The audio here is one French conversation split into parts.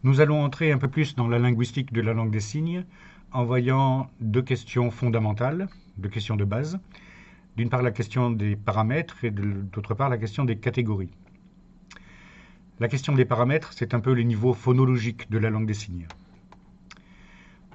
Nous allons entrer un peu plus dans la linguistique de la langue des signes en voyant deux questions fondamentales, deux questions de base. D'une part, la question des paramètres et d'autre part, la question des catégories. La question des paramètres, c'est un peu les niveaux phonologiques de la langue des signes.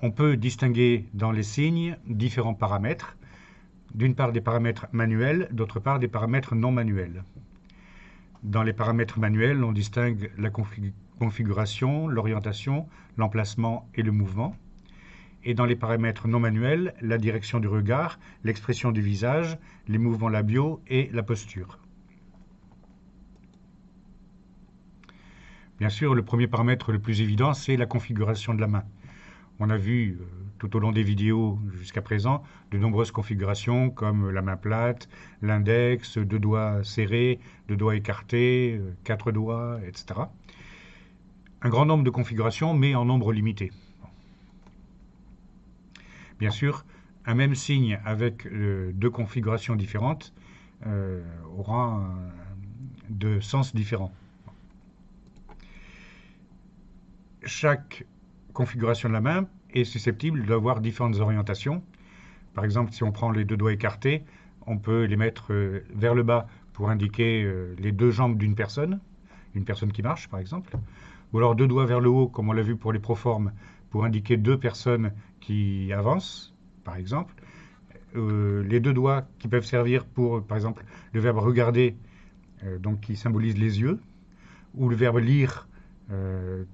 On peut distinguer dans les signes différents paramètres. D'une part, des paramètres manuels, d'autre part, des paramètres non manuels. Dans les paramètres manuels, on distingue la configuration, l'orientation, l'emplacement et le mouvement. Et dans les paramètres non manuels, la direction du regard, l'expression du visage, les mouvements labiaux et la posture. Bien sûr, le premier paramètre le plus évident, c'est la configuration de la main. On a vu tout au long des vidéos jusqu'à présent de nombreuses configurations comme la main plate, l'index, deux doigts serrés, deux doigts écartés, quatre doigts, etc. Un grand nombre de configurations, mais en nombre limité. Bien sûr, un même signe avec deux configurations différentes aura de sens différents. Chaque configuration de la main est susceptible d'avoir différentes orientations. Par exemple, si on prend les deux doigts écartés, on peut les mettre vers le bas pour indiquer les deux jambes d'une personne qui marche par exemple. Ou alors deux doigts vers le haut, comme on l'a vu pour les proformes, pour indiquer deux personnes qui avancent, par exemple. Les deux doigts qui peuvent servir pour, par exemple, le verbe regarder, donc qui symbolise les yeux, ou le verbe lire,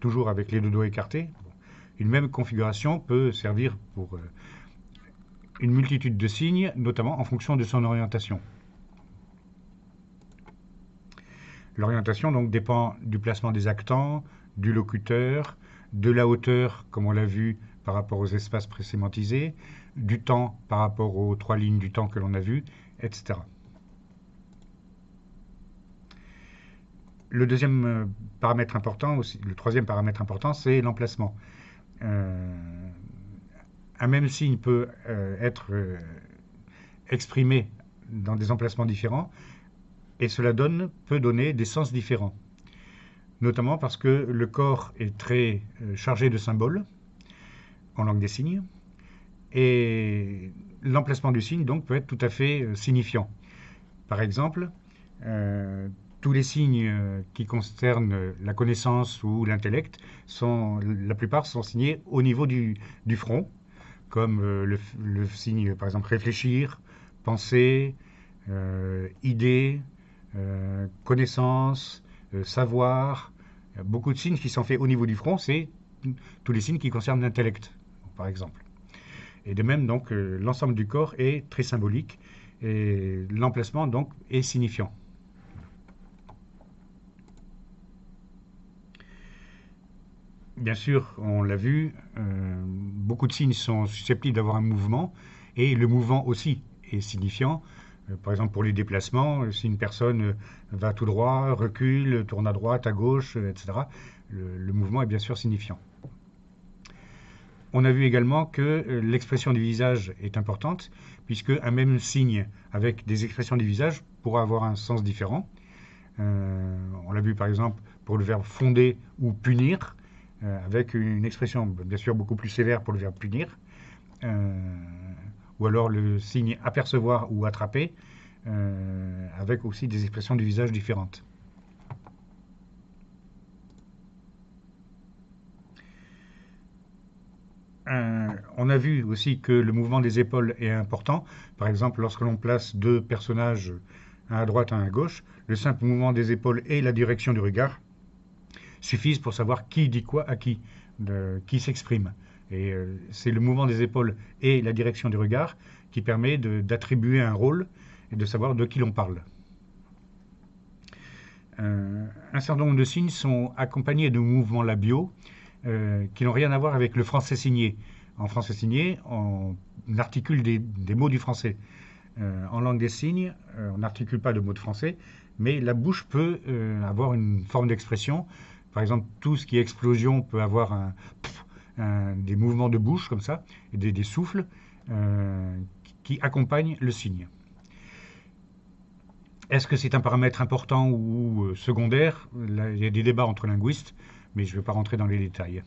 toujours avec les deux doigts écartés. Une même configuration peut servir pour une multitude de signes, notamment en fonction de son orientation. L'orientation donc dépend du placement des accents, du locuteur, de la hauteur, comme on l'a vu par rapport aux espaces présémantisés, du temps par rapport aux trois lignes du temps que l'on a vues, etc. Le deuxième paramètre important, aussi, le troisième paramètre important, c'est l'emplacement. Un même signe peut être exprimé dans des emplacements différents et cela peut donner des sens différents. Notamment parce que le corps est très chargé de symboles en langue des signes et l'emplacement du signe donc peut être tout à fait signifiant. Par exemple, tous les signes qui concernent la connaissance ou l'intellect, la plupart sont signés au niveau du front, comme le signe, par exemple, réfléchir, penser, idée, connaissance, savoir. Beaucoup de signes qui sont faits au niveau du front, c'est tous les signes qui concernent l'intellect, par exemple. Et de même, donc, l'ensemble du corps est très symbolique et l'emplacement, donc, est signifiant. Bien sûr, on l'a vu, beaucoup de signes sont susceptibles d'avoir un mouvement, et le mouvement aussi est signifiant. Par exemple, pour les déplacements, si une personne va tout droit, recule, tourne à droite, à gauche, etc., le mouvement est bien sûr signifiant. On a vu également que l'expression du visage est importante, puisque un même signe avec des expressions du visage pourra avoir un sens différent. On l'a vu par exemple pour le verbe fonder ou punir, avec une expression bien sûr beaucoup plus sévère pour le verbe punir, ou alors le signe apercevoir ou attraper, avec aussi des expressions du visage différentes. On a vu aussi que le mouvement des épaules est important. Par exemple, lorsque l'on place deux personnages, un à droite, un à gauche, le simple mouvement des épaules et la direction du regard suffisent pour savoir qui dit quoi à qui s'exprime. Et c'est le mouvement des épaules et la direction du regard qui permet d'attribuer un rôle et de savoir de qui l'on parle. Un certain nombre de signes sont accompagnés de mouvements labiaux qui n'ont rien à voir avec le français signé. En français signé, on articule des mots du français. En langue des signes, on n'articule pas de mots de français, mais la bouche peut avoir une forme d'expression. Par exemple, tout ce qui est explosion peut avoir des mouvements de bouche comme ça, et des souffles qui accompagnent le signe. Est-ce que c'est un paramètre important ou secondaire? Là, il y a des débats entre linguistes, mais je ne vais pas rentrer dans les détails.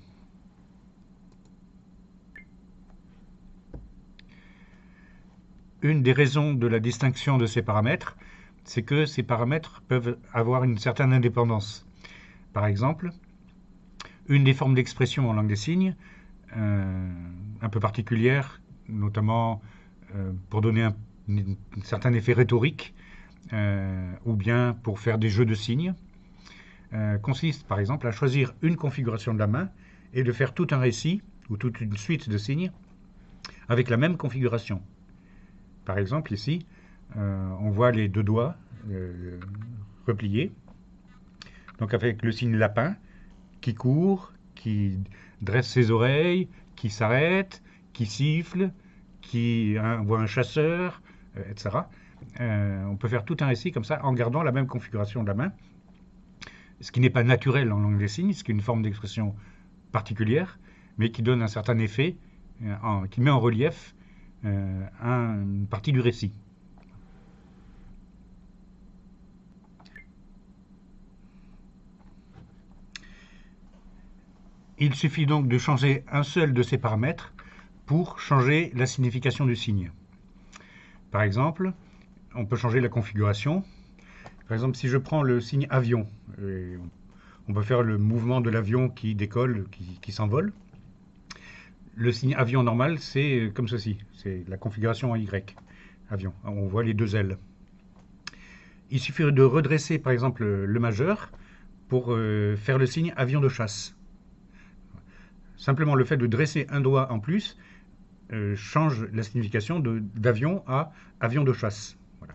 Une des raisons de la distinction de ces paramètres, c'est que ces paramètres peuvent avoir une certaine indépendance. Par exemple, une des formes d'expression en langue des signes, un peu particulière, notamment pour donner un certain effet rhétorique, ou bien pour faire des jeux de signes, consiste par exemple à choisir une configuration de la main et de faire tout un récit ou toute une suite de signes avec la même configuration. Par exemple ici, on voit les deux doigts repliés, donc avec le signe lapin qui court, qui dresse ses oreilles, qui s'arrête, qui siffle, qui voit un chasseur, etc. On peut faire tout un récit comme ça en gardant la même configuration de la main, ce qui n'est pas naturel en langue des signes, ce qui est une forme d'expression particulière, mais qui donne un certain effet, qui met en relief une partie du récit. Il suffit donc de changer un seul de ces paramètres pour changer la signification du signe. Par exemple, on peut changer la configuration. Par exemple, si je prends le signe avion, on peut faire le mouvement de l'avion qui décolle, qui s'envole. Le signe avion normal, c'est comme ceci. C'est la configuration en Y, avion. On voit les deux ailes. Il suffit de redresser, par exemple, le majeur pour faire le signe avion de chasse. Simplement, le fait de dresser un doigt en plus change la signification d'avion à avion de chasse. Voilà.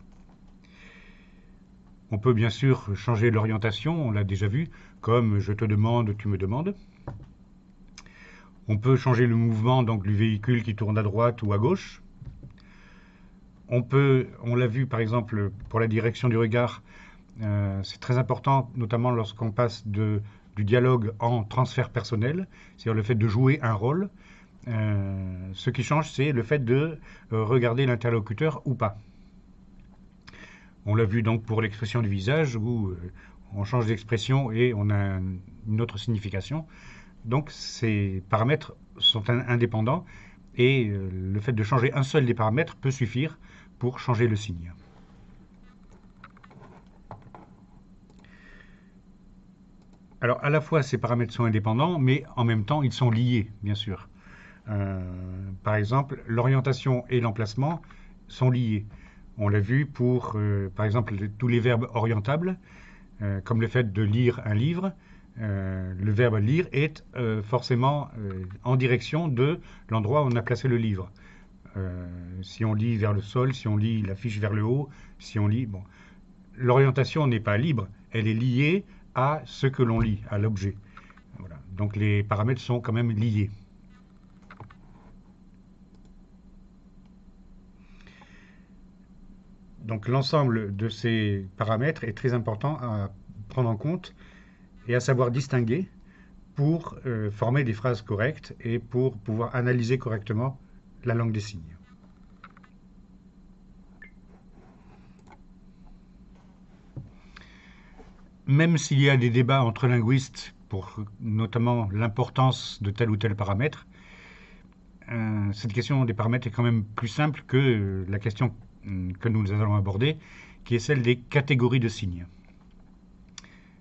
On peut bien sûr changer l'orientation, on l'a déjà vu, comme je te demande, tu me demandes. On peut changer le mouvement donc, du véhicule qui tourne à droite ou à gauche. On l'a vu par exemple pour la direction du regard, c'est très important, notamment lorsqu'on passe du dialogue en transfert personnel, c'est-à-dire le fait de jouer un rôle. Ce qui change, c'est le fait de regarder l'interlocuteur ou pas. On l'a vu donc pour l'expression du visage, où on change d'expression et on a une autre signification. Donc ces paramètres sont indépendants et le fait de changer un seul des paramètres peut suffire pour changer le signe. Alors à la fois ces paramètres sont indépendants, mais en même temps ils sont liés, bien sûr. Par exemple, l'orientation et l'emplacement sont liés. On l'a vu pour, par exemple, tous les verbes orientables, comme le fait de lire un livre. Le verbe lire est forcément en direction de l'endroit où on a placé le livre. Si on lit vers le sol, si on lit la fiche vers le haut, si on lit... Bon. L'orientation n'est pas libre, elle est liée à ce que l'on lit, à l'objet. Voilà. Donc les paramètres sont quand même liés. Donc l'ensemble de ces paramètres est très important à prendre en compte et à savoir distinguer pour former des phrases correctes et pour pouvoir analyser correctement la langue des signes. Même s'il y a des débats entre linguistes pour notamment l'importance de tel ou tel paramètre, cette question des paramètres est quand même plus simple que la question que nous allons aborder, qui est celle des catégories de signes.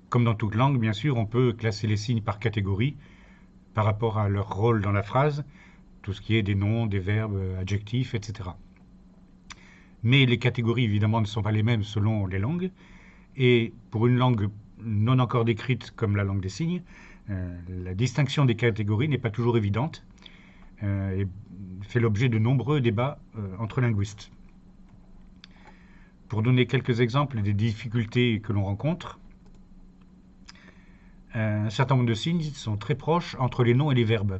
Comme dans toute langue, bien sûr, on peut classer les signes par catégorie par rapport à leur rôle dans la phrase, tout ce qui est des noms, des verbes, adjectifs, etc. Mais les catégories, évidemment, ne sont pas les mêmes selon les langues. Et pour une langue non encore décrite comme la langue des signes, la distinction des catégories n'est pas toujours évidente et fait l'objet de nombreux débats entre linguistes. Pour donner quelques exemples des difficultés que l'on rencontre, un certain nombre de signes sont très proches entre les noms et les verbes.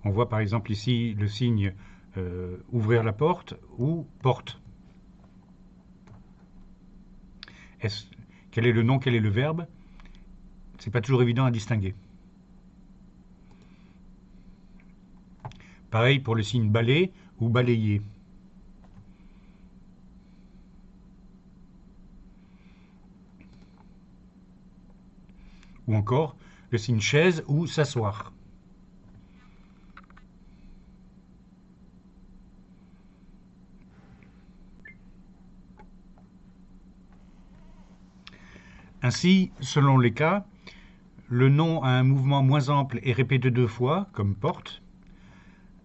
On voit par exemple ici le signe ouvrir la porte ou porte. Quel est le nom, quel est le verbe? C'est pas toujours évident à distinguer. Pareil pour le signe balayer ou balayer. Ou encore le signe chaise ou s'asseoir. Ainsi, selon les cas, le nom a un mouvement moins ample et répété 2 fois, comme porte,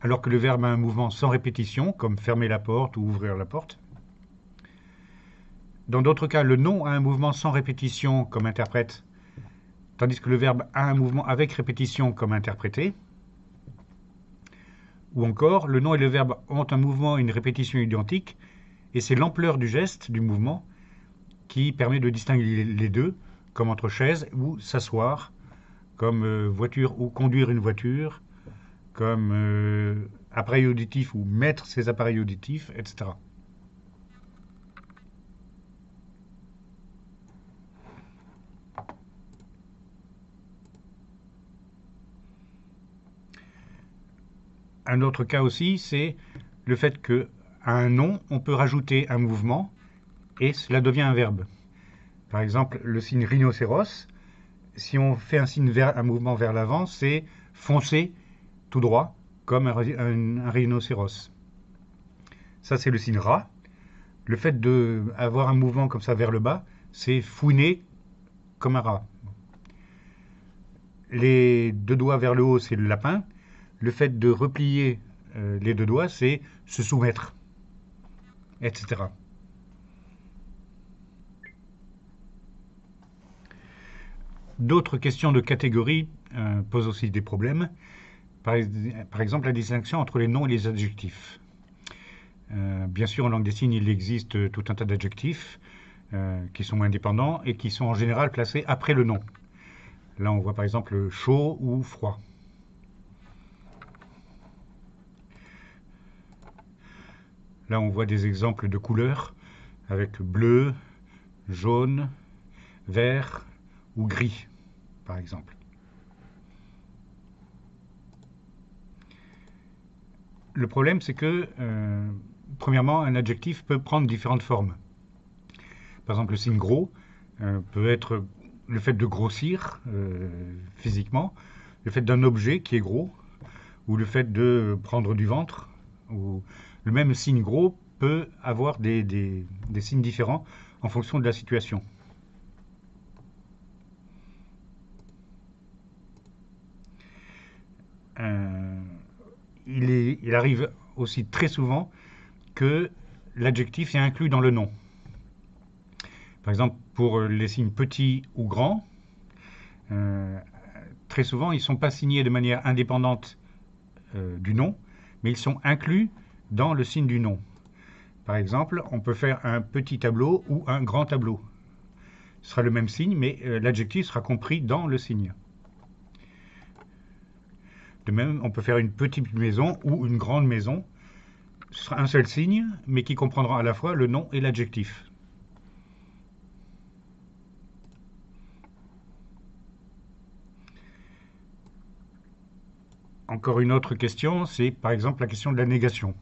alors que le verbe a un mouvement sans répétition, comme fermer la porte ou ouvrir la porte. Dans d'autres cas, le nom a un mouvement sans répétition, comme interprète, tandis que le verbe a un mouvement avec répétition, comme interpréter. Ou encore, le nom et le verbe ont un mouvement et une répétition identiques, et c'est l'ampleur du geste, du mouvement, qui permet de distinguer les deux, comme entre chaise ou s'asseoir, comme voiture ou conduire une voiture, comme appareil auditif ou mettre ses appareils auditifs, etc. Un autre cas aussi, c'est le fait qu'à un nom, on peut rajouter un mouvement et cela devient un verbe. Par exemple, le signe rhinocéros, si on fait un mouvement vers l'avant, c'est foncer tout droit, comme un rhinocéros. Ça, c'est le signe rat. Le fait d'avoir un mouvement comme ça vers le bas, c'est fouiner comme un rat. Les 2 doigts vers le haut, c'est le lapin. Le fait de replier les 2 doigts, c'est se soumettre, etc. D'autres questions de catégorie posent aussi des problèmes. Par exemple, la distinction entre les noms et les adjectifs. Bien sûr, en langue des signes, il existe tout un tas d'adjectifs qui sont indépendants et qui sont en général placés après le nom. Là, on voit par exemple chaud ou froid. Là, on voit des exemples de couleurs avec bleu, jaune, vert ou gris, par exemple. Le problème, c'est que, premièrement, un adjectif peut prendre différentes formes. Par exemple, le signe gros peut être le fait de grossir physiquement, le fait d'un objet qui est gros, ou le fait de prendre du ventre. Ou le même signe gros peut avoir des signes différents en fonction de la situation. Il arrive aussi très souvent que l'adjectif est inclus dans le nom. Par exemple, pour les signes petits ou grands, très souvent, ils ne sont pas signés de manière indépendante du nom, mais ils sont inclus dans le signe du nom. Par exemple, on peut faire un petit tableau ou un grand tableau. Ce sera le même signe, mais l'adjectif sera compris dans le signe. De même, on peut faire une petite maison ou une grande maison. Ce sera un seul signe, mais qui comprendra à la fois le nom et l'adjectif. Encore une autre question, c'est par exemple la question de la négation.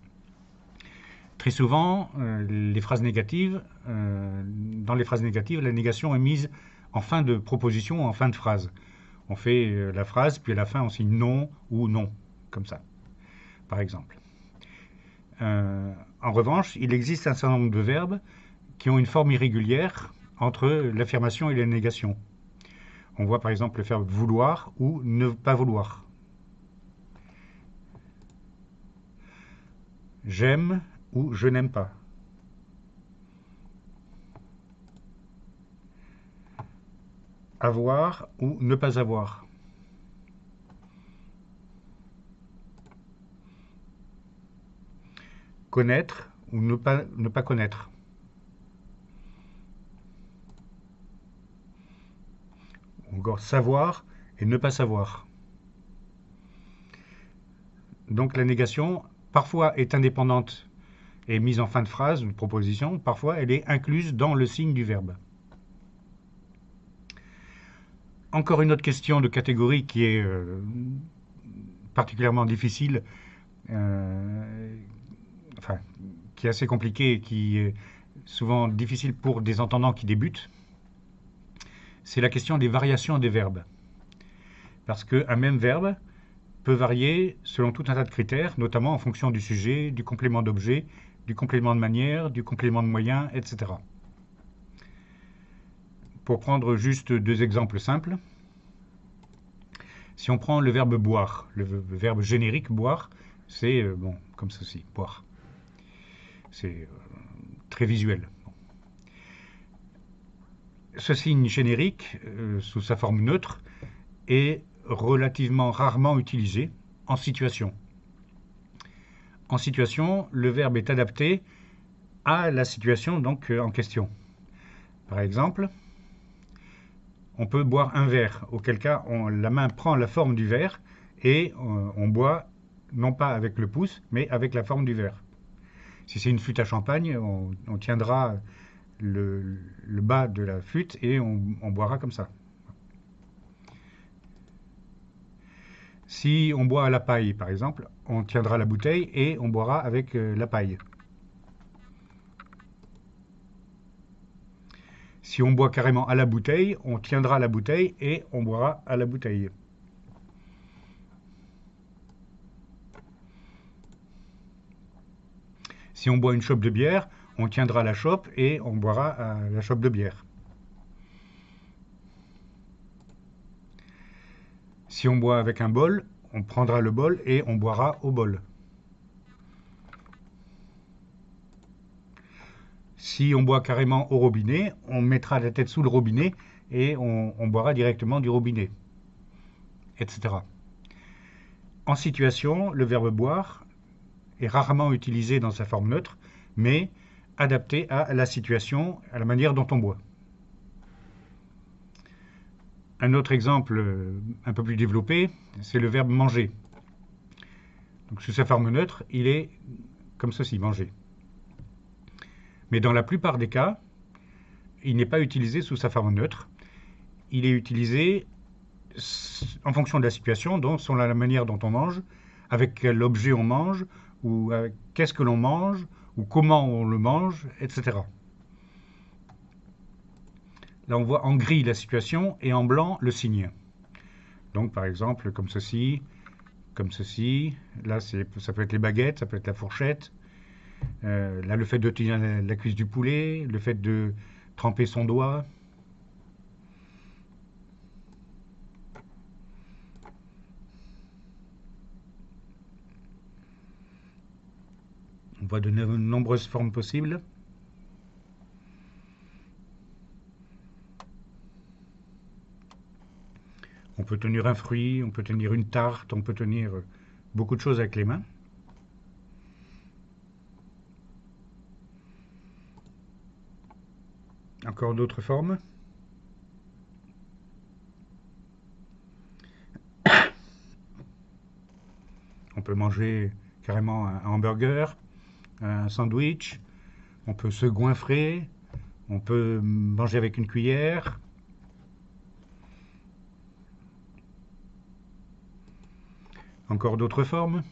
Très souvent, dans les phrases négatives, la négation est mise en fin de proposition ou en fin de phrase. On fait la phrase, puis à la fin, on signe non ou non, comme ça, par exemple. En revanche, il existe un certain nombre de verbes qui ont une forme irrégulière entre l'affirmation et la négation. On voit par exemple le verbe vouloir ou ne pas vouloir. J'aime ou je n'aime pas. Avoir ou ne pas avoir. Connaître ou ne pas connaître. Ou encore savoir et ne pas savoir. Donc la négation, parfois est indépendante et mise en fin de phrase ou de proposition, parfois elle est incluse dans le signe du verbe. Encore une autre question de catégorie qui est particulièrement difficile, qui est assez compliquée et qui est souvent difficile pour des entendants qui débutent, c'est la question des variations des verbes. parce qu'un même verbe peut varier selon tout un tas de critères, notamment en fonction du sujet, du complément d'objet, du complément de manière, du complément de moyen, etc. Pour prendre juste deux exemples simples, si on prend le verbe boire, le verbe générique boire, c'est bon, comme ceci, boire. C'est très visuel. Ce signe générique, sous sa forme neutre, est relativement rarement utilisé en situation. En situation, le verbe est adapté à la situation donc en question. Par exemple, on peut boire un verre, auquel cas la main prend la forme du verre et on boit non pas avec le pouce, mais avec la forme du verre. Si c'est une flûte à champagne, on tiendra le bas de la flûte et on boira comme ça. Si on boit à la paille, par exemple, on tiendra la bouteille et on boira avec la paille. Si on boit carrément à la bouteille, on tiendra la bouteille et on boira à la bouteille. Si on boit une chope de bière, on tiendra la chope et on boira à la chope de bière. Si on boit avec un bol, on prendra le bol et on boira au bol. Si on boit carrément au robinet, on mettra la tête sous le robinet et on boira directement du robinet, etc. En situation, le verbe boire est rarement utilisé dans sa forme neutre, mais adapté à la situation, à la manière dont on boit. Un autre exemple un peu plus développé, c'est le verbe manger. Donc, sous sa forme neutre, il est comme ceci, manger. Mais dans la plupart des cas, il n'est pas utilisé sous sa forme neutre. Il est utilisé en fonction de la situation, donc selon la manière dont on mange, avec quel objet on mange, ou qu'est-ce que l'on mange, ou comment on le mange, etc. Là, on voit en gris la situation et en blanc le signe. Donc, par exemple, comme ceci, comme ceci. Là, ça peut être les baguettes, ça peut être la fourchette. Là, le fait de tenir la cuisse du poulet, le fait de tremper son doigt. On voit de nombreuses formes possibles. On peut tenir un fruit, on peut tenir une tarte, on peut tenir beaucoup de choses avec les mains. Encore d'autres formes. On peut manger carrément un hamburger, un sandwich. On peut se goinfrer. On peut manger avec une cuillère. Encore d'autres formes.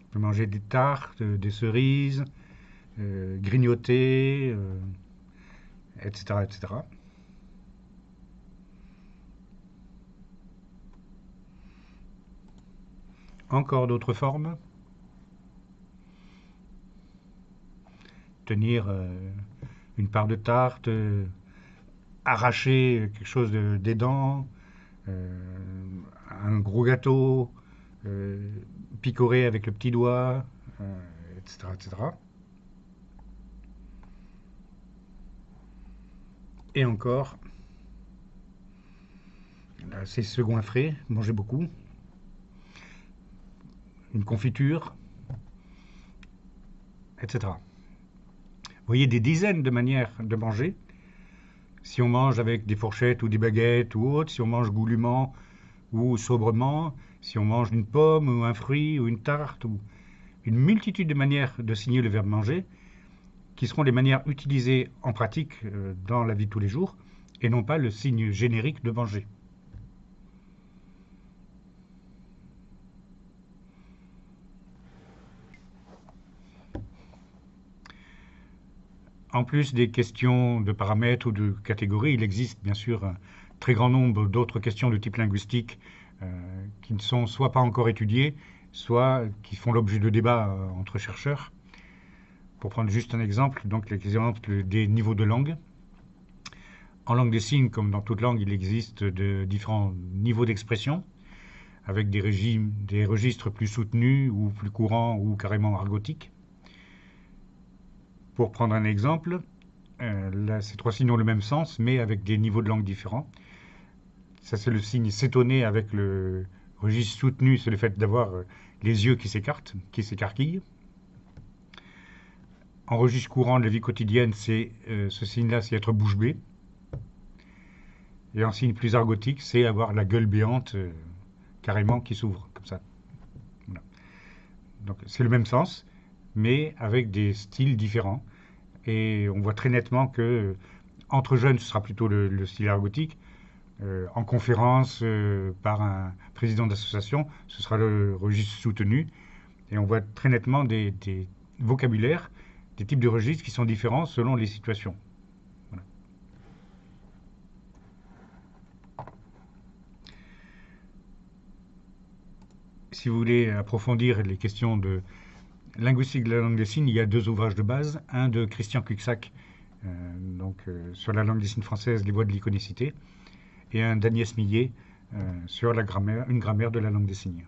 On peut manger des tartes, des cerises, grignoter, etc., etc. Encore d'autres formes. Tenir une part de tarte, arracher quelque chose des dents, un gros gâteau, picorer avec le petit doigt, etc., etc. Et encore, là, c'est se goinfrer, manger beaucoup, une confiture, etc. Vous voyez des dizaines de manières de manger. Si on mange avec des fourchettes ou des baguettes ou autre, si on mange goulûment ou sobrement, si on mange une pomme ou un fruit ou une tarte, ou une multitude de manières de signer le verbe manger, qui seront les manières utilisées en pratique dans la vie de tous les jours, et non pas le signe générique de manger. En plus des questions de paramètres ou de catégories, il existe bien sûr un très grand nombre d'autres questions de type linguistique qui ne sont soit pas encore étudiées, soit qui font l'objet de débats entre chercheurs. Pour prendre juste un exemple, donc l'exemple des niveaux de langue. En langue des signes, comme dans toute langue, il existe de différents niveaux d'expression, avec des registres plus soutenus ou plus courants ou carrément argotiques. Pour prendre un exemple, là, ces trois signes ont le même sens, mais avec des niveaux de langue différents. Ça, c'est le signe s'étonner avec le registre soutenu, c'est le fait d'avoir les yeux qui s'écartent, qui s'écarquillent. En registre courant de la vie quotidienne, ce signe-là, c'est être bouche bée. Et en signe plus argotique, c'est avoir la gueule béante carrément qui s'ouvre, comme ça. Voilà. Donc c'est le même sens, mais avec des styles différents. Et on voit très nettement que entre jeunes, ce sera plutôt le style argotique. En conférence, par un président d'association, ce sera le registre soutenu. Et on voit très nettement des vocabulaires, des types de registres qui sont différents selon les situations. Voilà. Si vous voulez approfondir les questions de linguistique de la langue des signes, il y a deux ouvrages de base. Un de Christian Cuxac, sur la langue des signes française, les voies de l'iconicité, et un d'Agnès Millet sur une grammaire de la langue des signes.